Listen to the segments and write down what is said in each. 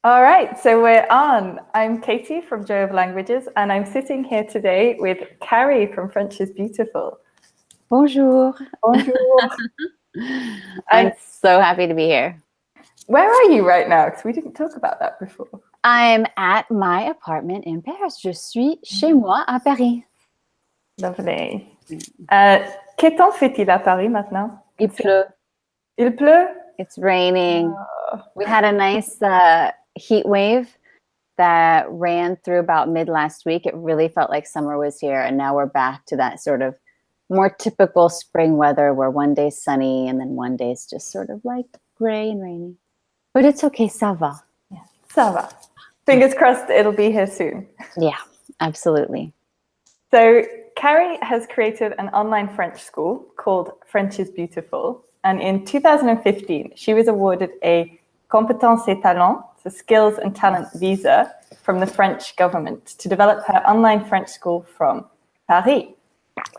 All right, so we're on. I'm Katie from Joy of Languages, and I'm sitting here today with Carrie from French is Beautiful. Bonjour. Bonjour. I'm so happy to be here. Where are you right now? Because we didn't talk about that before. I'm at my apartment in Paris. Je suis chez moi à Paris. Lovely. Quel temps fait-il à Paris maintenant? Il pleut. Il pleut? It's raining. Oh. We had a nice heat wave that ran through about mid last week. It really felt like summer was here, and now we're back to that sort of more typical spring weather where one day's sunny and then one day's just sort of like gray and rainy. But it's okay, ça va. Yeah, ça va. Fingers crossed it'll be here soon. Yeah, absolutely. So Carrie has created an online French school called French is Beautiful. And in 2015, she was awarded a Compétences et Talents, so skills and talent visa from the French government to develop her online French school from Paris.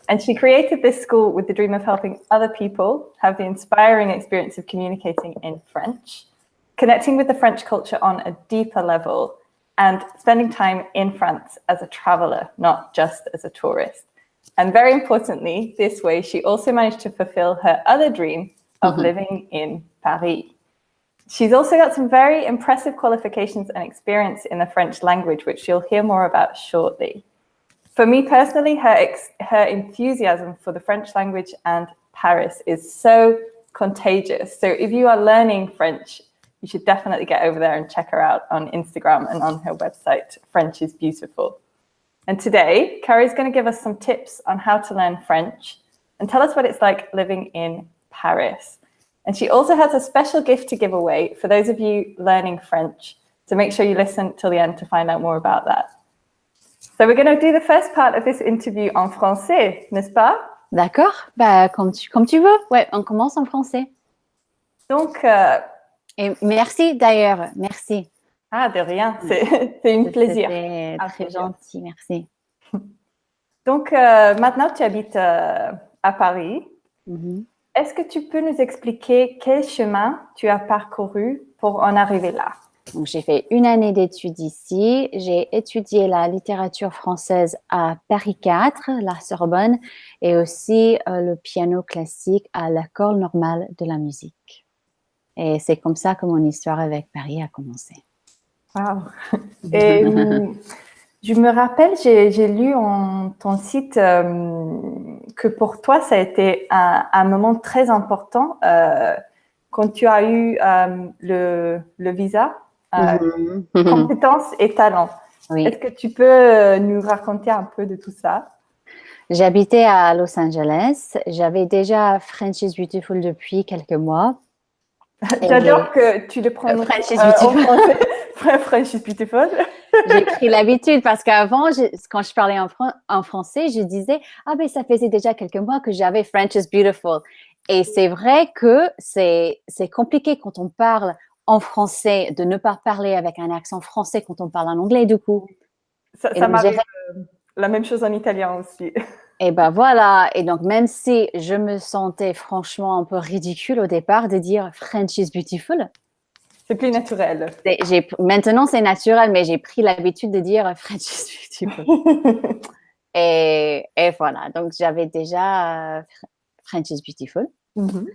And she created this school with the dream of helping other people have the inspiring experience of communicating in French, connecting with the French culture on a deeper level, and spending time in France as a traveler, not just as a tourist. And very importantly, this way, she also managed to fulfill her other dream of living in Paris. She's also got some very impressive qualifications and experience in the French language, which you'll hear more about shortly. For me personally, her enthusiasm for the French language and Paris is so contagious. So if you are learning French, you should definitely get over there and check her out on Instagram and on her website, French is Beautiful. And today, Carrie's going to give us some tips on how to learn French and tell us what it's like living in Paris. And she also has a special gift to give away for those of you learning French. So make sure you listen till the end to find out more about that. So we're going to do the first part of this interview en français, n'est-ce pas? D'accord, bah, comme tu veux. Ouais, on commence en français. Donc, et merci d'ailleurs, merci. Ah, de rien, c'est un plaisir. C'était très gentil, merci. Donc, maintenant, tu habites à Paris. Mm-hmm. Est-ce que tu peux nous expliquer quel chemin tu as parcouru pour en arriver là? Donc, j'ai fait une année d'études ici. J'ai étudié la littérature française à Paris 4, la Sorbonne, et aussi le piano classique à l'École normale de la musique. Et c'est comme ça que mon histoire avec Paris a commencé. Wow. Et je me rappelle, j'ai lu ton site que pour toi, ça a été un moment très important quand tu as eu le visa, compétences et talents. Oui. Est-ce que tu peux nous raconter un peu de tout ça? J'habitais à Los Angeles. J'avais déjà French is Beautiful depuis quelques mois. J'adore que tu le prononces French is Beautiful. En français. French is Beautiful. J'ai pris l'habitude parce qu'avant, quand je parlais en français, je disais « Ah ben ça faisait déjà quelques mois que j'avais French is Beautiful ». Et c'est vrai que c'est compliqué quand on parle en français de ne pas parler avec un accent français quand on parle en anglais du coup. Ça m'arrive la même chose en italien aussi. Et ben voilà, et donc même si je me sentais franchement un peu ridicule au départ de dire French is Beautiful. C'est plus naturel. Maintenant, c'est naturel, mais j'ai pris l'habitude de dire French is Beautiful. et voilà, donc j'avais déjà French is Beautiful. Mm-hmm.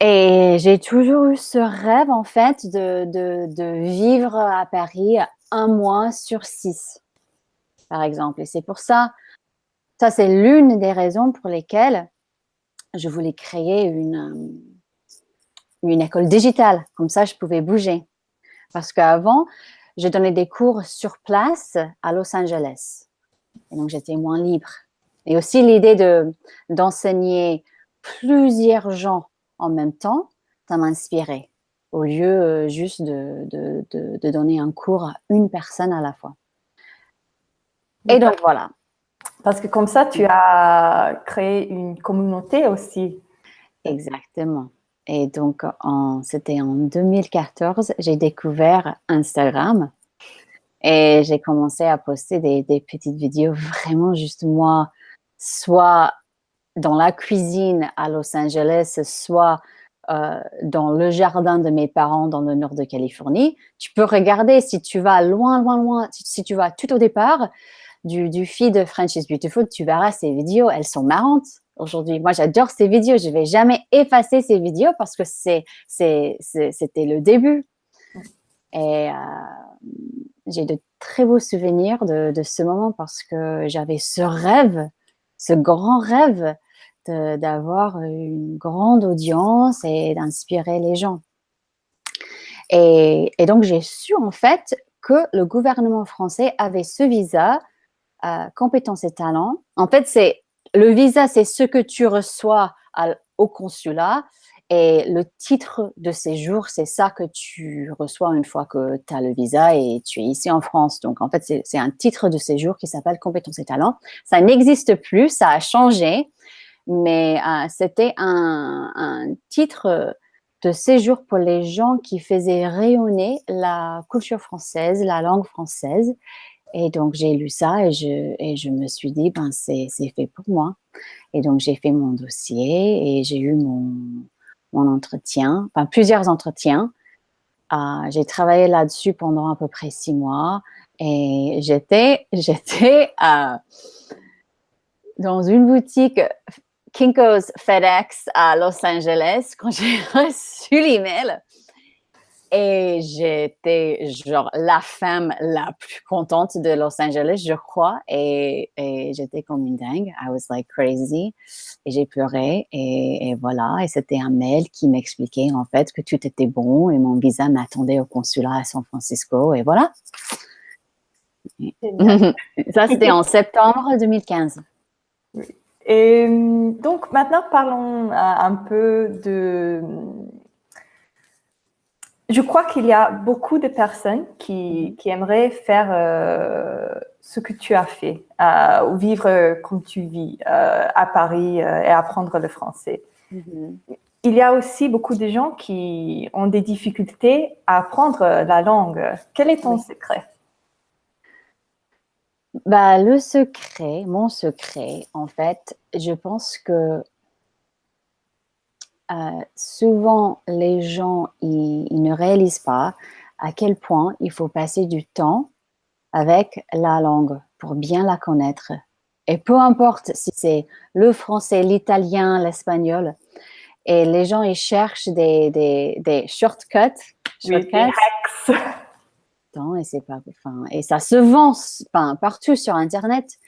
Et j'ai toujours eu ce rêve, en fait, de vivre à Paris 1 mois sur 6, par exemple. Et c'est pour ça c'est l'une des raisons pour lesquelles je voulais créer une école digitale. Comme ça, je pouvais bouger. Parce qu'avant, je donnais des cours sur place à Los Angeles. Et donc, j'étais moins libre. Et aussi, l'idée d'enseigner plusieurs gens en même temps, ça m'inspirait. Au lieu juste de donner un cours à une personne à la fois. Et donc, voilà. Parce que comme ça, tu as créé une communauté aussi. Exactement. Et donc, c'était en 2014, j'ai découvert Instagram et j'ai commencé à poster des petites vidéos vraiment juste moi, soit dans la cuisine à Los Angeles, soit dans le jardin de mes parents dans le nord de Californie. Tu peux regarder si tu vas loin, loin, loin, si tu vas tout au départ du feed French is Beautiful, tu verras ces vidéos, elles sont marrantes aujourd'hui. Moi, j'adore ces vidéos. Je ne vais jamais effacer ces vidéos parce que c'était le début. Et j'ai de très beaux souvenirs de ce moment parce que j'avais ce rêve, ce grand rêve d'avoir une grande audience et d'inspirer les gens. Et donc, j'ai su en fait que le gouvernement français avait ce visa compétences et talents. En fait, le visa, c'est ce que tu reçois au consulat et le titre de séjour, c'est ça que tu reçois une fois que tu as le visa et tu es ici en France. Donc, en fait, c'est un titre de séjour qui s'appelle compétences et talents. Ça n'existe plus, ça a changé, mais c'était un titre de séjour pour les gens qui faisaient rayonner la culture française, la langue française. Et donc, j'ai lu ça et je me suis dit, ben, c'est fait pour moi. Et donc, j'ai fait mon dossier et j'ai eu mon entretien, enfin, plusieurs entretiens. J'ai travaillé là-dessus pendant à peu près 6 mois et j'étais dans une boutique Kinko's FedEx à Los Angeles quand j'ai reçu l'email. Et j'étais genre la femme la plus contente de Los Angeles, je crois. Et j'étais comme une dingue. I was like crazy. Et j'ai pleuré. Et voilà. Et c'était un mail qui m'expliquait en fait que tout était bon. Et mon visa m'attendait au consulat à San Francisco. Et voilà. Ça, c'était en septembre 2015. Et donc, maintenant, parlons un peu de... Je crois qu'il y a beaucoup de personnes qui aimeraient faire ce que tu as fait, ou vivre comme tu vis à Paris et apprendre le français. Il y a aussi beaucoup de gens qui ont des difficultés à apprendre la langue. Quel est ton secret? Bah, mon secret, en fait, je pense que souvent les gens ils ne réalisent pas à quel point il faut passer du temps avec la langue pour bien la connaître. Et peu importe si c'est le français, l'italien, l'espagnol, et les gens ils cherchent des shortcuts. Oui, des hacks. Et c'est pas, enfin, et ça se vend partout sur Internet.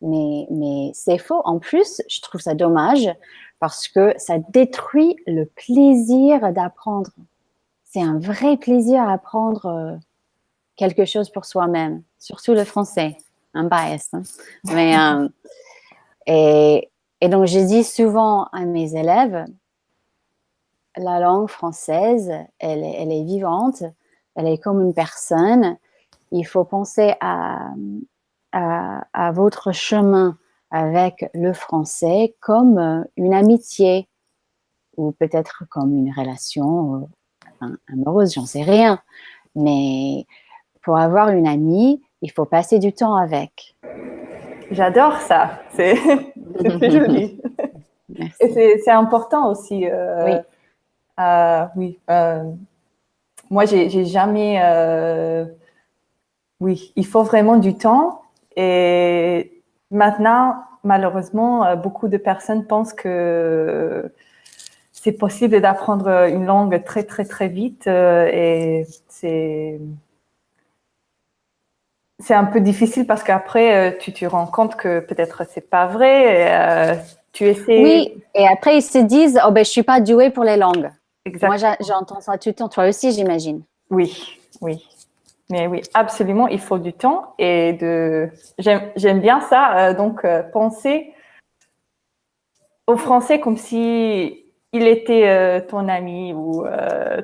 Mais c'est faux. En plus, je trouve ça dommage parce que ça détruit le plaisir d'apprendre. C'est un vrai plaisir d'apprendre quelque chose pour soi-même, surtout le français. Un bias. Hein. Mais, et donc, je dis souvent à mes élèves, la langue française, elle est vivante, elle est comme une personne. Il faut penser à votre chemin avec le français comme une amitié ou peut-être comme une relation amoureuse, j'en sais rien. Mais pour avoir une amie, il faut passer du temps avec. J'adore ça, c'est très joli. Merci. Et c'est important aussi. Oui. Oui. Moi, j'ai jamais. Oui, il faut vraiment du temps. Et maintenant, malheureusement, beaucoup de personnes pensent que c'est possible d'apprendre une langue très, très, très vite. Et c'est un peu difficile parce qu'après, tu te rends compte que peut-être c'est pas vrai. Tu essaies. Oui, et après, ils se disent, oh ben, je suis pas douée pour les langues. Exactement. Moi, j'entends ça tout le temps. Toi aussi, j'imagine. Oui, oui. Mais oui, absolument, il faut du temps et j'aime bien ça. Donc, penser au français comme si il était ton ami ou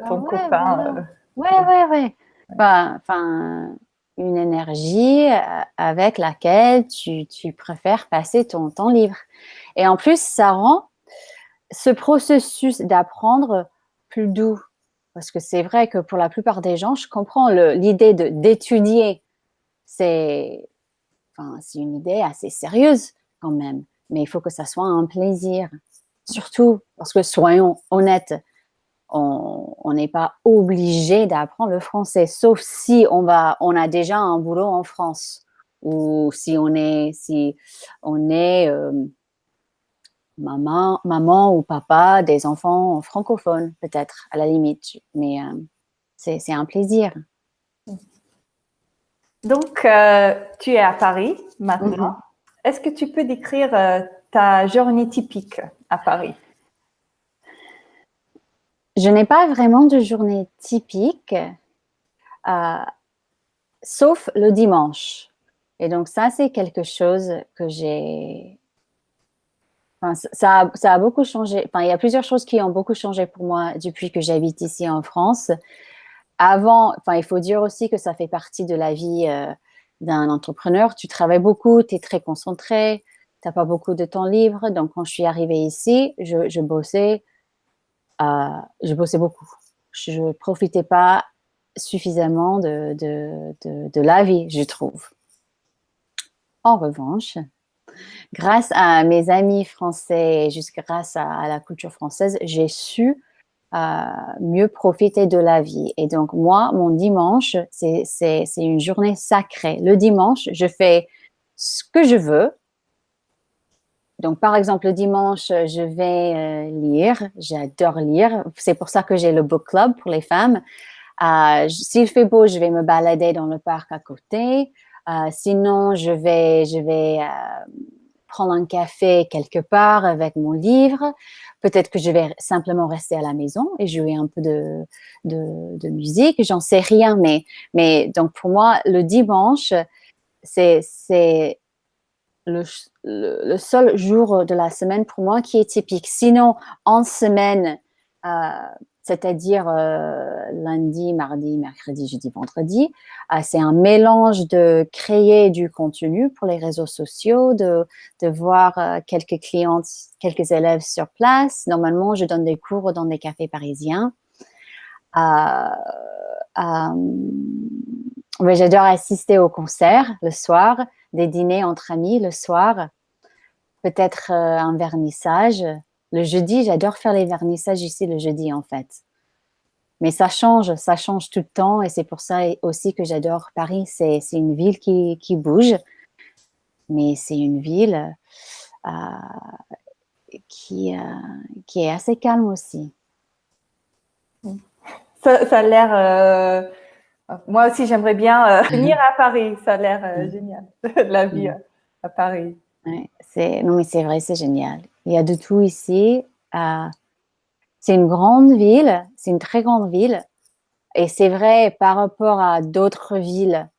ton copain. Voilà. Ouais. Enfin, une énergie avec laquelle tu préfères passer ton temps libre. Et en plus, ça rend ce processus d'apprendre plus doux. Parce que c'est vrai que pour la plupart des gens, je comprends l'idée d'étudier. C'est une idée assez sérieuse quand même. Mais il faut que ça soit un plaisir. Surtout parce que, soyons honnêtes, on n'est pas obligé d'apprendre le français, sauf si on a déjà un boulot en France ou si on est maman ou papa des enfants francophones, peut-être, à la limite. Mais c'est un plaisir. Donc, tu es à Paris maintenant. Est-ce que tu peux décrire ta journée typique à Paris? Je n'ai pas vraiment de journée typique, sauf le dimanche. Et donc, ça, c'est quelque chose que j'ai... Enfin, ça a beaucoup changé. Enfin, il y a plusieurs choses qui ont beaucoup changé pour moi depuis que j'habite ici en France. Avant, enfin, il faut dire aussi que ça fait partie de la vie d'un entrepreneur. Tu travailles beaucoup, tu es très concentré, tu n'as pas beaucoup de temps libre. Donc, quand je suis arrivée ici, je bossais beaucoup. Je ne profitais pas suffisamment de la vie, je trouve. En revanche, grâce à mes amis français et juste grâce à la culture française, j'ai su mieux profiter de la vie. Et donc, moi, mon dimanche, c'est une journée sacrée. Le dimanche, je fais ce que je veux. Donc, par exemple, le dimanche, je vais lire. J'adore lire. C'est pour ça que j'ai le book club pour les femmes. S'il fait beau, je vais me balader dans le parc à côté. Sinon, je vais prendre un café quelque part avec mon livre. Peut-être que je vais simplement rester à la maison et jouer un peu de musique. J'en sais rien, mais donc pour moi, le dimanche, c'est le seul jour de la semaine pour moi qui est typique. Sinon, en semaine, c'est-à-dire lundi, mardi, mercredi, jeudi, vendredi, c'est un mélange de créer du contenu pour les réseaux sociaux, de voir quelques clientes, quelques élèves sur place. Normalement, je donne des cours dans des cafés parisiens. Ouais, j'adore assister aux concerts le soir, des dîners entre amis le soir, peut-être un vernissage. Le jeudi, j'adore faire les vernissages ici le jeudi en fait. Mais ça change tout le temps et c'est pour ça aussi que j'adore Paris. C'est une ville qui bouge, mais c'est une ville qui est assez calme aussi. Ça a l'air... moi aussi, j'aimerais bien venir à Paris. Ça a l'air génial, la vie à Paris. Ouais, non, mais c'est vrai, c'est génial. Il y a de tout ici. C'est une grande ville, c'est une très grande ville. Et c'est vrai, par rapport à d'autres villes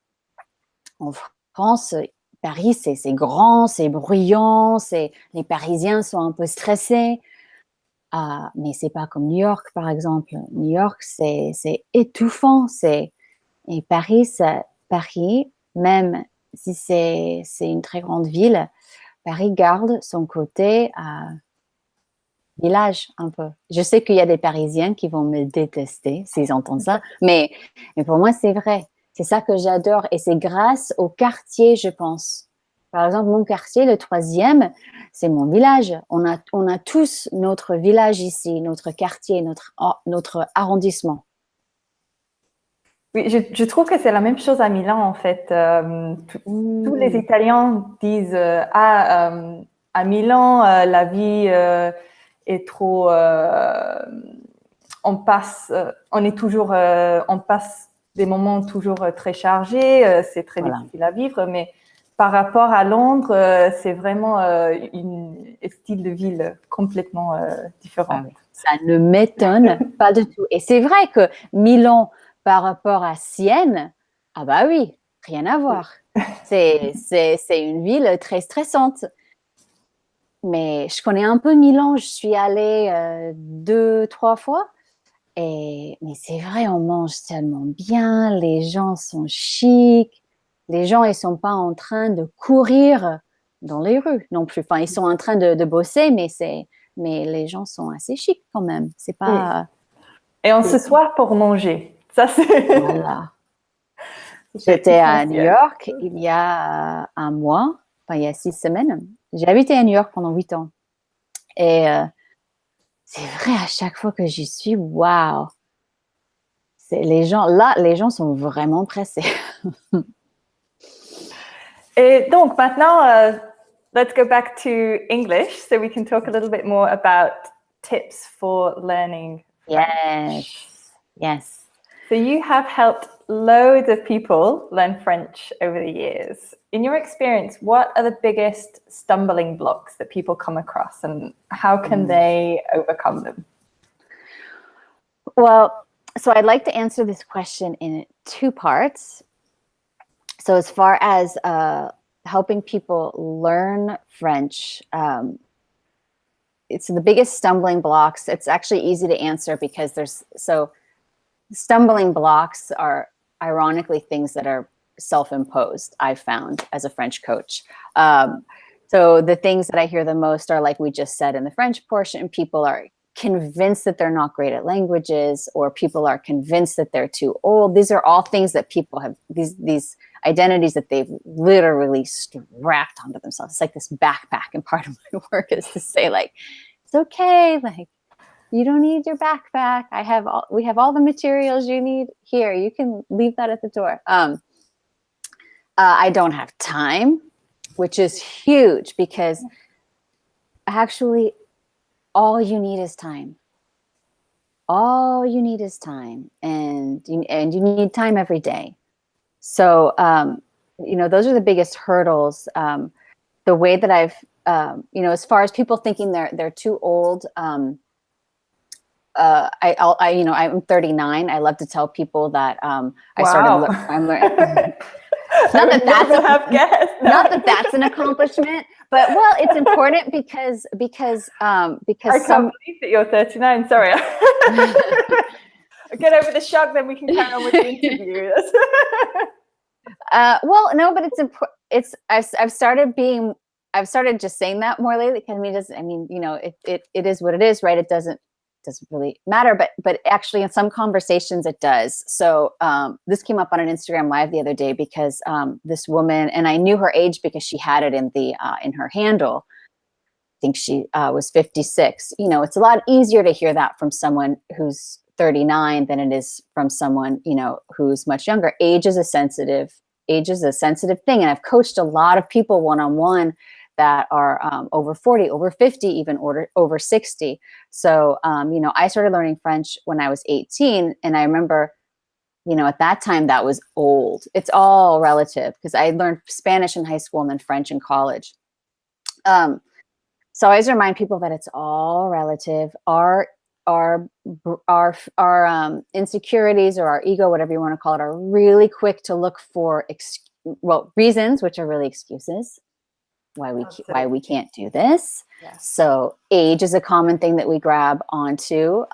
en France, Paris, c'est grand, c'est bruyant, les Parisiens sont un peu stressés. Mais c'est pas comme New York, par exemple. New York, c'est étouffant. Et Paris, même si c'est une très grande ville, Paris garde son côté village un peu. Je sais qu'il y a des Parisiens qui vont me détester s'ils entendent ça, mais pour moi, c'est vrai. C'est ça que j'adore et c'est grâce au quartier, je pense. Par exemple, mon quartier, le 3e, c'est mon village. On a tous notre village ici, notre quartier, notre arrondissement. Oui, je trouve que c'est la même chose à Milan, en fait. Tous les Italiens disent à Milan, la vie est trop... on passe des moments toujours très chargés, c'est très difficile à vivre, mais par rapport à Londres, c'est vraiment un style de ville complètement différent. Oui. Ça ne m'étonne pas du tout. Et c'est vrai que Milan, par rapport à Sienne, ah bah oui, rien à voir. C'est une ville très stressante. Mais je connais un peu Milan, je suis allée 2-3 fois. Mais c'est vrai, on mange tellement bien, les gens sont chics, les gens, ils ne sont pas en train de courir dans les rues non plus. Enfin, ils sont en train de bosser, mais les gens sont assez chics quand même. C'est pas... Et on se soir pour manger. Ça, c'est... Voilà. J'étais à New York il y a il y a 6 semaines. J'ai habité à New York pendant 8 ans. Et C'est vrai, à chaque fois que j'y suis, waouh! Les gens sont vraiment pressés. Et donc, maintenant, let's go back to English so we can talk a little bit more about tips for learning French. Yes. So you have helped loads of people learn French over the years. In your experience, what are the biggest stumbling blocks that people come across and how can they overcome them? Well, so I'd like to answer this question in two parts. So as far as helping people learn French, it's the biggest stumbling blocks. It's actually easy to answer because stumbling blocks are ironically things that are self-imposed, I've found as a French coach. So the things that I hear the most are, like we just said in the French portion, people are convinced that they're not great at languages, or people are convinced that they're too old. These are all things that people have, these identities that they've literally strapped onto themselves. It's like this backpack, and part of my work is to say, like, it's okay, like, you don't need your backpack. We have all the materials you need here. You can leave that at the door. I don't have time, which is huge, because actually all you need is time. All you need is time, and you need time every day. So, those are the biggest hurdles. The way that I've, as far as people thinking they're too old, I'm 39. I love to tell people that I'm learning. Not that that's an accomplishment, but well, it's important because I can't believe that you're 39. Sorry. Get over the shock, then we can carry on with the interview. Well, no, but it's important. I've started just saying that more lately, because it is what it is, right? It doesn't really matter, but actually in some conversations it does. So this came up on an Instagram live the other day, because this woman, and I knew her age because she had it in her handle. I think she was 56. It's a lot easier to hear that from someone who's 39 than it is from someone who's much younger. Age is a sensitive thing, and I've coached a lot of people one-on-one that are over 40, over 50, even over 60. So, I started learning French when I was 18. And I remember, at that time that was old. It's all relative, because I learned Spanish in high school and then French in college. So I always remind people that it's all relative. Our insecurities, or our ego, whatever you want to call it, are really quick to look for reasons, which are really excuses. Why we can't do this. Yes. So age is a common thing that we grab onto.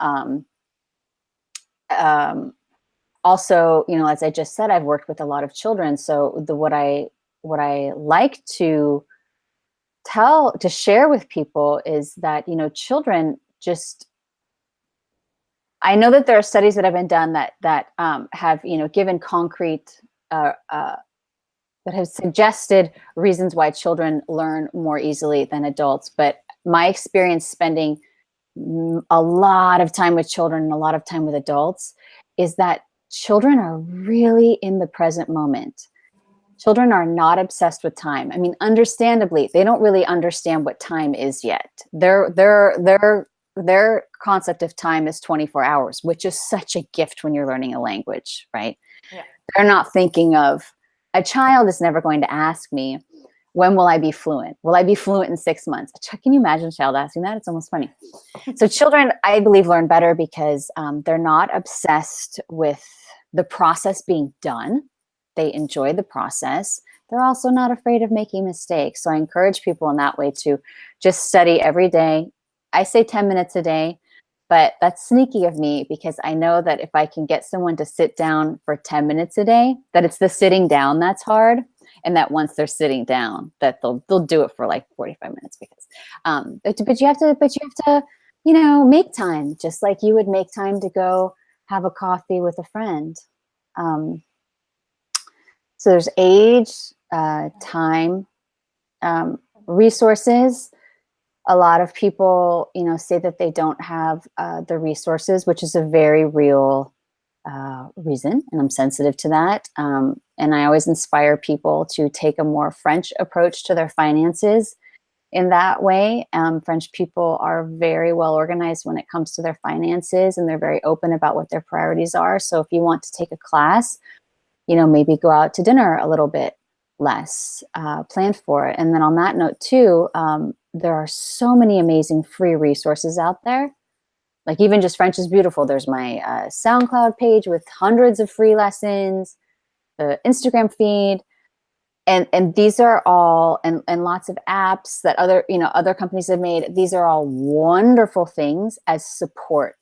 Also, as I just said, I've worked with a lot of children. So what I like to share with people is that, children just, I know that there are studies that have been done that have, given concrete, that have suggested reasons why children learn more easily than adults. But my experience spending a lot of time with children and a lot of time with adults is that children are really in the present moment. Children are not obsessed with time. I mean, understandably, they don't really understand what time is yet. Their concept of time is 24 hours, which is such a gift when you're learning a language, right? Yeah. They're not thinking of, a child is never going to ask me, when will I be fluent? Will I be fluent in 6 months? Can you imagine a child asking that? It's almost funny. So children, I believe, learn better because they're not obsessed with the process being done. They enjoy the process. They're also not afraid of making mistakes. So I encourage people in that way to just study every day. I say 10 minutes a day, but that's sneaky of me, because I know that if I can get someone to sit down for 10 minutes a day, that it's the sitting down that's hard. And that once they're sitting down, that they'll do it for like 45 minutes, because, but you have to, make time, just like you would make time to go have a coffee with a friend. So there's age, time, resources. a lot of people, say that they don't have the resources, which is a very real reason, and I'm sensitive to that. And I always inspire people to take a more French approach to their finances in that way. French people are very well organized when it comes to their finances, and they're very open about what their priorities are. So if you want to take a class, maybe go out to dinner a little bit less, plan for it. And then on that note too, there are so many amazing free resources out there. Like even just French is Beautiful. There's my SoundCloud page with hundreds of free lessons, the Instagram feed, and these are all, and lots of apps that other companies have made. These are all wonderful things as support.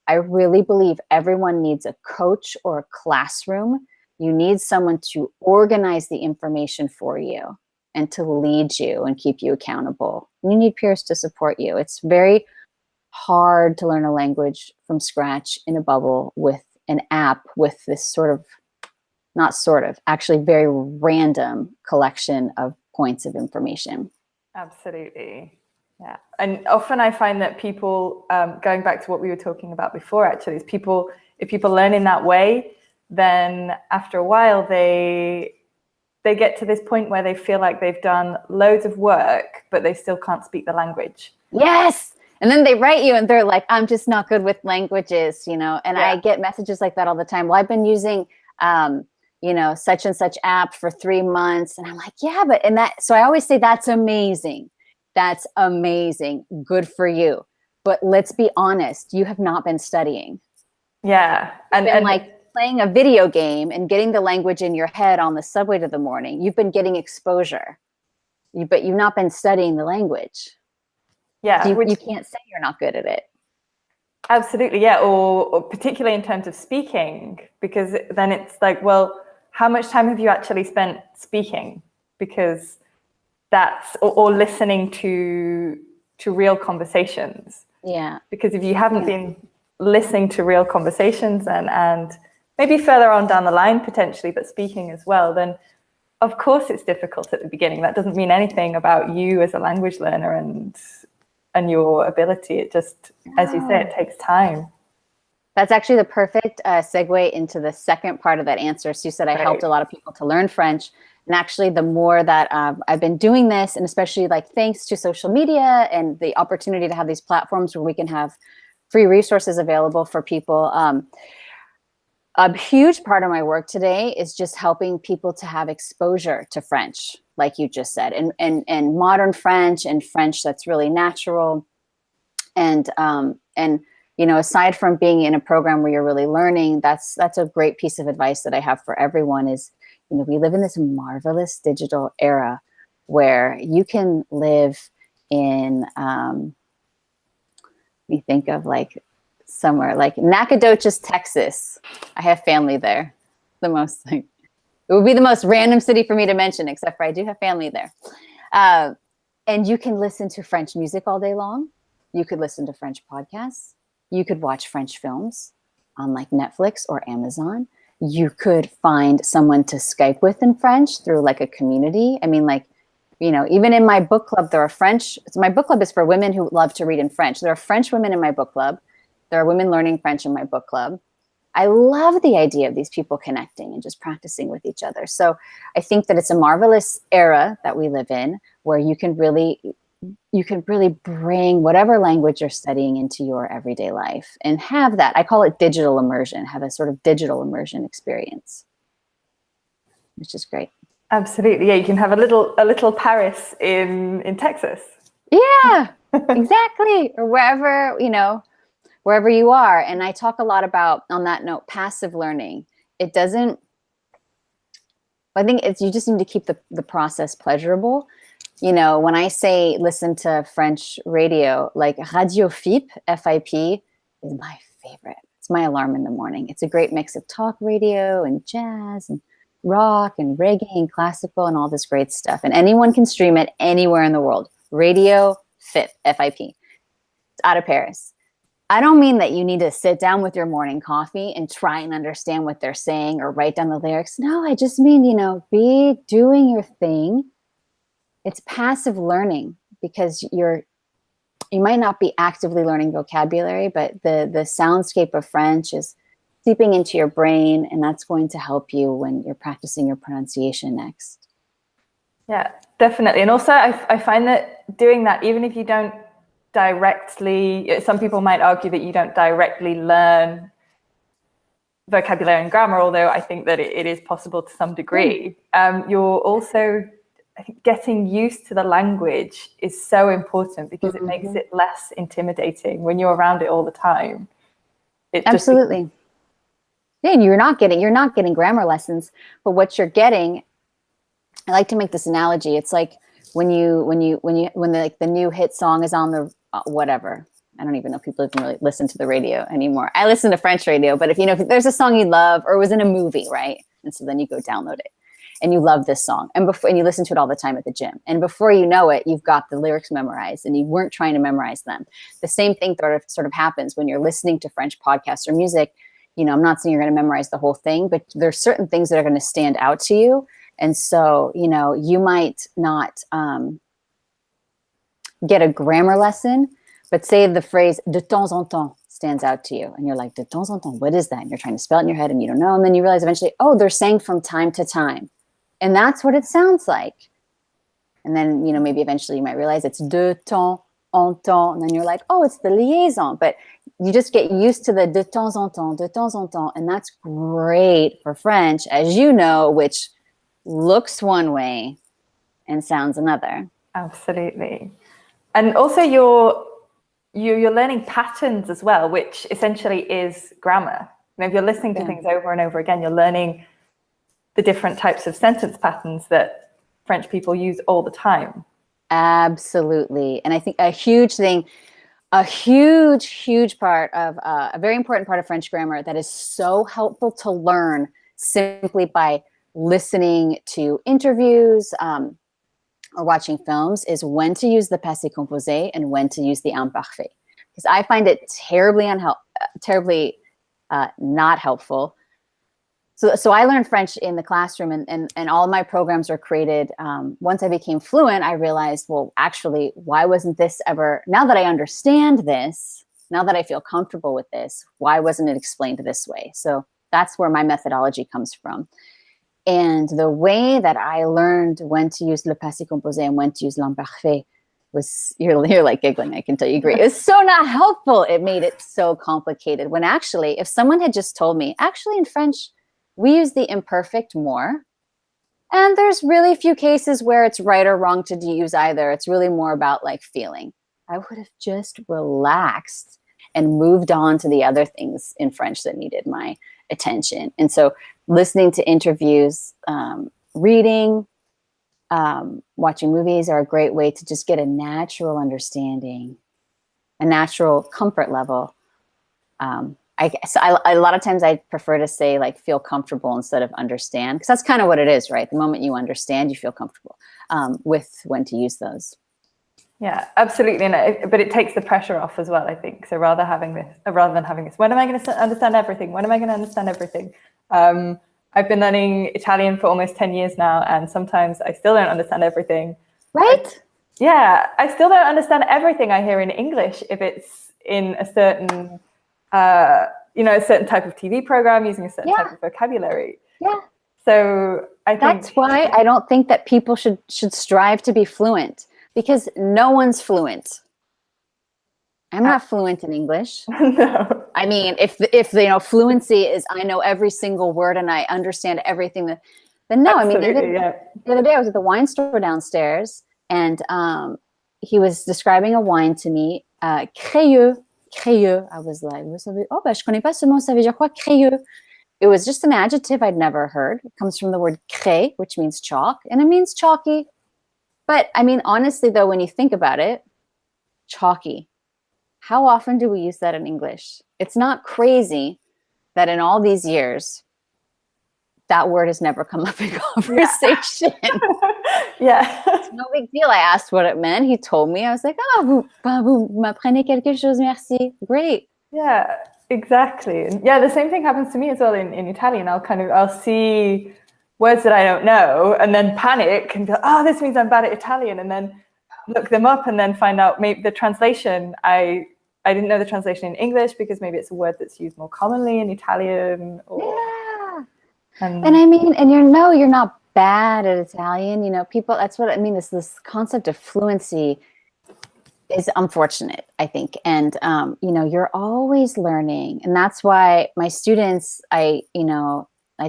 I really believe everyone needs a coach or a classroom. You need someone to organize the information for you and to lead you and keep you accountable. You need peers to support you. It's very hard to learn a language from scratch in a bubble with an app with this actually very random collection of points of information. Absolutely. Yeah. And often I find that people, going back to what we were talking about before, actually, is if people learn in that way, then after a while they get to this point where they feel like they've done loads of work, but they still can't speak the language. Yes. And then they write you and they're like, I'm just not good with languages, and yeah. I get messages like that all the time. Well, I've been using, such and such app for 3 months. And I'm like, yeah, so I always say, that's amazing. That's amazing. Good for you. But let's be honest, you have not been studying. Yeah. And like playing a video game and getting the language in your head on the subway to the morning. You've been getting exposure, but you've not been studying the language. Yeah. So you can't say you're not good at it. Absolutely. Yeah. Or particularly in terms of speaking, because then it's like, well, how much time have you actually spent speaking? Because or listening to real conversations. Yeah. Because if you haven't been listening to real conversations and maybe further on down the line potentially, but speaking as well, then of course it's difficult at the beginning. That doesn't mean anything about you as a language learner and your ability. It just, as you say, it takes time. That's actually the perfect segue into the second part of that answer. So you said I helped a lot of people to learn French. And actually, the more that I've been doing this, and especially like thanks to social media and the opportunity to have these platforms where we can have free resources available for people, a huge part of my work today is just helping people to have exposure to French, like you just said, and modern French and French that's really natural. And aside from being in a program where you're really learning, that's a great piece of advice that I have for everyone is, we live in this marvelous digital era where you can live in, we think of like somewhere like Nacogdoches, Texas. I have family there. It would be the most random city for me to mention, except for I do have family there. And you can listen to French music all day long. You could listen to French podcasts. You could watch French films on like Netflix or Amazon. You could find someone to Skype with in French through like a community. I mean, like, even in my book club, there are French. So my book club is for women who love to read in French. There are French women in my book club. There are women learning French in my book club. I love the idea of these people connecting and just practicing with each other. So I think that it's a marvelous era that we live in where you can really bring whatever language you're studying into your everyday life and have that. I call it digital immersion, have a sort of digital immersion experience, which is great. Absolutely. Yeah, you can have a little Paris in Texas. Yeah, exactly. Or wherever you are. And I talk a lot about, on that note, passive learning. I think you just need to keep the process pleasurable. When I say listen to French radio, like Radio FIP, FIP is my favorite. It's my alarm in the morning. It's a great mix of talk radio and jazz and rock and reggae and classical and all this great stuff. And anyone can stream it anywhere in the world. Radio FIP, FIP. It's out of Paris. I don't mean that you need to sit down with your morning coffee and try and understand what they're saying or write down the lyrics. No, I just mean, be doing your thing. It's passive learning because you're you might not be actively learning vocabulary, but the soundscape of French is seeping into your brain, and that's going to help you when you're practicing your pronunciation next. Yeah, definitely. And also I find that doing that, even if you don't directly, some people might argue that you don't directly learn vocabulary and grammar, although I think that it is possible to some degree. You're also, I think, getting used to the language is so important because it makes it less intimidating when you're around it all the time. Absolutely. Yeah, and you're not getting grammar lessons, but what you're getting, I like to make this analogy. It's like when the new hit song is on the whatever. I don't even know if people even really listen to the radio anymore. I listen to French radio, but if there's a song you love or it was in a movie, right? And so then you go download it and you love this song and you listen to it all the time at the gym. And before you know it, you've got the lyrics memorized and you weren't trying to memorize them. The same thing sort of happens when you're listening to French podcasts or music. I'm not saying you're going to memorize the whole thing, but there's certain things that are going to stand out to you. And so, you might not get a grammar lesson, but say the phrase de temps en temps stands out to you. And you're like, de temps en temps, what is that? And you're trying to spell it in your head and you don't know. And then you realize eventually, oh, they're saying from time to time. And that's what it sounds like. And then, maybe eventually you might realize it's de temps en temps. And then you're like, oh, it's the liaison. But you just get used to the de temps en temps, de temps en temps. And that's great for French, as you know, which looks one way and sounds another. Absolutely. And also you're learning patterns as well, which essentially is grammar. If you're listening to things over and over again, you're learning the different types of sentence patterns that French people use all the time. Absolutely. And I think a huge part of a very important part of French grammar that is so helpful to learn simply by listening to interviews or watching films is when to use the passé composé and when to use the imparfait. Because I find it terribly not helpful. So I learned French in the classroom and all of my programs were created. Once I became fluent, I realized, well, actually, why wasn't this ever, now that I understand this, now that I feel comfortable with this, why wasn't it explained this way? So that's where my methodology comes from. And the way that I learned when to use le passé composé and when to use l'imparfait was, you're like giggling, I can tell you agree. It's so not helpful. It made it so complicated when actually, if someone had just told me, actually in French, we use the imperfect more. And there's really few cases where it's right or wrong to use either. It's really more about like feeling. I would have just relaxed and moved on to the other things in French that needed my attention. And so listening to interviews, reading, watching movies are a great way to just get a natural understanding, a natural comfort level. A lot of times I prefer to say like feel comfortable instead of understand, because that's kind of what it is, right? The moment you understand, you feel comfortable with when to use those. Yeah, absolutely. But it takes the pressure off as well, I think. So rather than having this, when am I going to understand everything? When am I going to understand everything? I've been learning Italian for almost 10 years now, and sometimes I still don't understand everything. Right? I still don't understand everything I hear in English if it's in a certain a certain type of TV program using a certain type of vocabulary. Yeah. So I think that's why I don't think that people should strive to be fluent, because no one's fluent. I'm not fluent in English. No. I mean, if fluency is I know every single word and I understand everything, then no. Absolutely, I mean, the other day I was at the wine store downstairs and he was describing a wine to me, Crayeux. I was like, je connais pas ce mot, ça veut dire quoi, crayeux? It was just an adjective I'd never heard. It comes from the word cray, which means chalk, and it means chalky. But I mean, honestly, though, when you think about it, chalky. How often do we use that in English? It's not crazy that in all these years, that word has never come up in conversation. Yeah. It's no big deal. I asked what it meant. He told me. I was like, vous m'apprenez quelque chose, merci. Great. Yeah, exactly. And yeah, the same thing happens to me as well in Italian. I'll see words that I don't know and then panic and go, this means I'm bad at Italian. And then look them up and then find out maybe the translation. I didn't know the translation in English because maybe it's a word that's used more commonly in Italian. Or, and I mean, and you're not bad at Italian. You know, people, that's what I mean. This concept of fluency is unfortunate, I think. And, you know, you're always learning. And that's why my students, I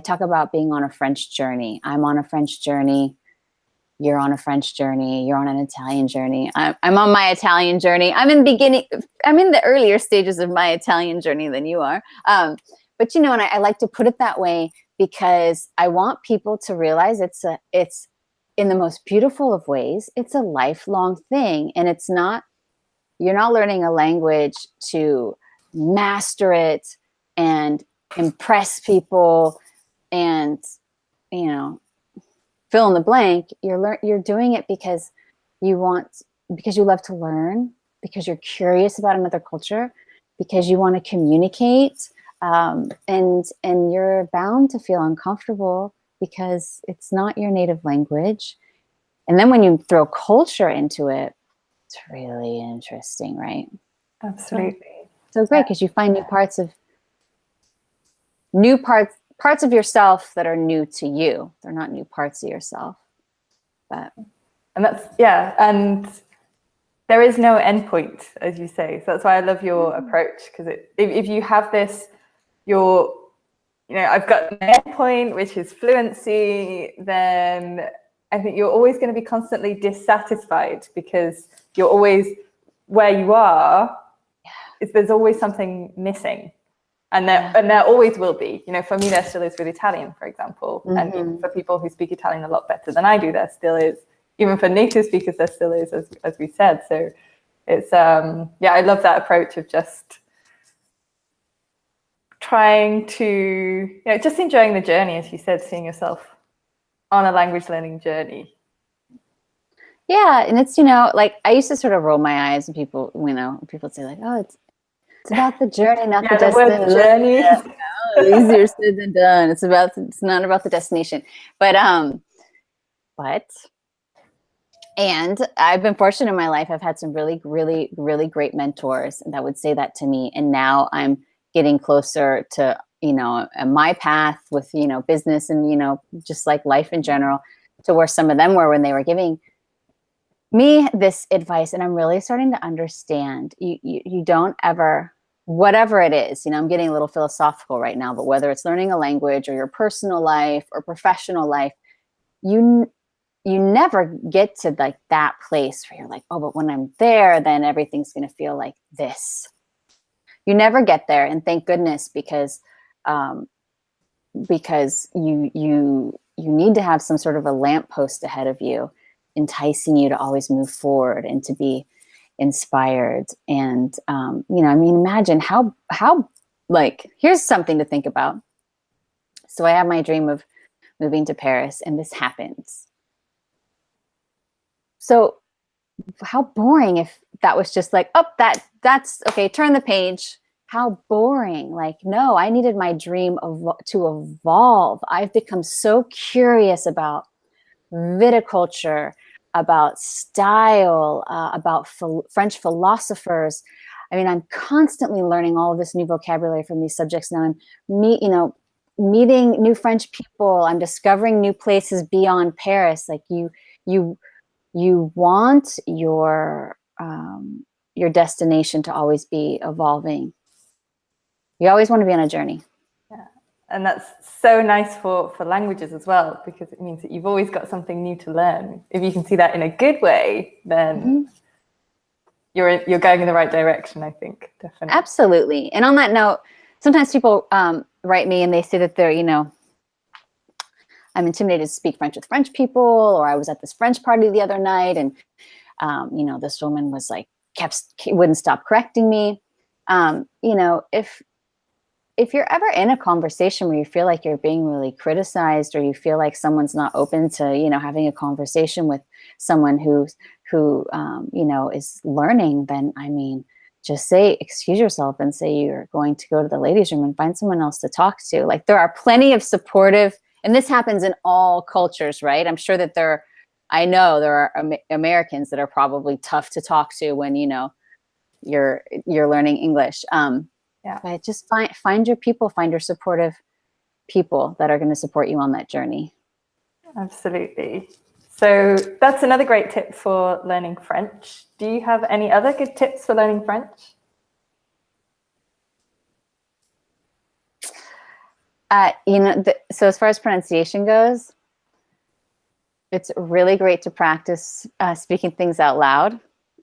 talk about being on a French journey. I'm on a French journey. You're on a French journey. You're on an Italian journey. I'm on my Italian journey. I'm in the earlier stages of my Italian journey than you are. But, you know, and I like to put it that way because I want people to realize it's in the most beautiful of ways, it's a lifelong thing. And you're not learning a language to master it and impress people and, you know, fill in the blank. You're doing it because you love to learn, because you're curious about another culture, because you want to communicate, and you're bound to feel uncomfortable because it's not your native language. And then when you throw culture into it, it's really interesting, right? Absolutely. So great, because you find parts of yourself that are new to you. They're not new parts of yourself. And there is no endpoint, as you say. So that's why I love your approach, because if you have this, I've got an endpoint, which is fluency, then I think you're always going to be constantly dissatisfied because you're always where you are. There's always something missing. And there always will be. You know, for me, there still is with Italian, for example. Mm-hmm. And even for people who speak Italian a lot better than I do, there still is. Even for native speakers, there still is, as we said. So it's, I love that approach of just trying to, just enjoying the journey, as you said, seeing yourself on a language learning journey. Yeah, and it's, like I used to sort of roll my eyes and people say like, oh, it's about the journey, not the destination. The word journey. Easier said than done. It's not about the destination. But and I've been fortunate in my life. I've had some really, really, really great mentors that would say that to me. And now I'm getting closer to, my path with, business and, just like life in general, to where some of them were when they were giving me this advice. And I'm really starting to understand you don't ever, whatever it is, I'm getting a little philosophical right now, but whether it's learning a language or your personal life or professional life, you never get to like that place where you're like, oh, but when I'm there, then everything's going to feel like this. You never get there. And thank goodness, because you need to have some sort of a lamppost ahead of you, enticing you to always move forward and to be inspired. And, imagine how like, here's something to think about. So I have my dream of moving to Paris and this happens. So how boring if that was just like, oh, that's okay, turn the page. How boring. Like, no, I needed my dream to evolve. I've become so curious about viticulture, about style, about French philosophers. I mean, I'm constantly learning all of this new vocabulary from these subjects now. I'm meeting new French people. I'm discovering new places beyond Paris. Like you want your destination to always be evolving. You always want to be on a journey. Yeah. And that's so nice for languages as well, because it means that you've always got something new to learn. If you can see that in a good way, then you're going in the right direction, I think, definitely. Absolutely. And on that note, sometimes people write me and they say that they're, I'm intimidated to speak French with French people, or I was at this French party the other night and, this woman was like, wouldn't stop correcting me. If you're ever in a conversation where you feel like you're being really criticized, or you feel like someone's not open to, having a conversation with someone who is learning, then just say, excuse yourself and say you're going to go to the ladies' room and find someone else to talk to. Like, there are plenty of supportive, and this happens in all cultures, right? I'm sure that I know there are Americans that are probably tough to talk to when, you know, you're learning English. But just find your people, find your supportive people that are going to support you on that journey. Absolutely. So that's another great tip for learning French. Do you have any other good tips for learning French? You know, so as far as pronunciation goes, it's really great to practice speaking things out loud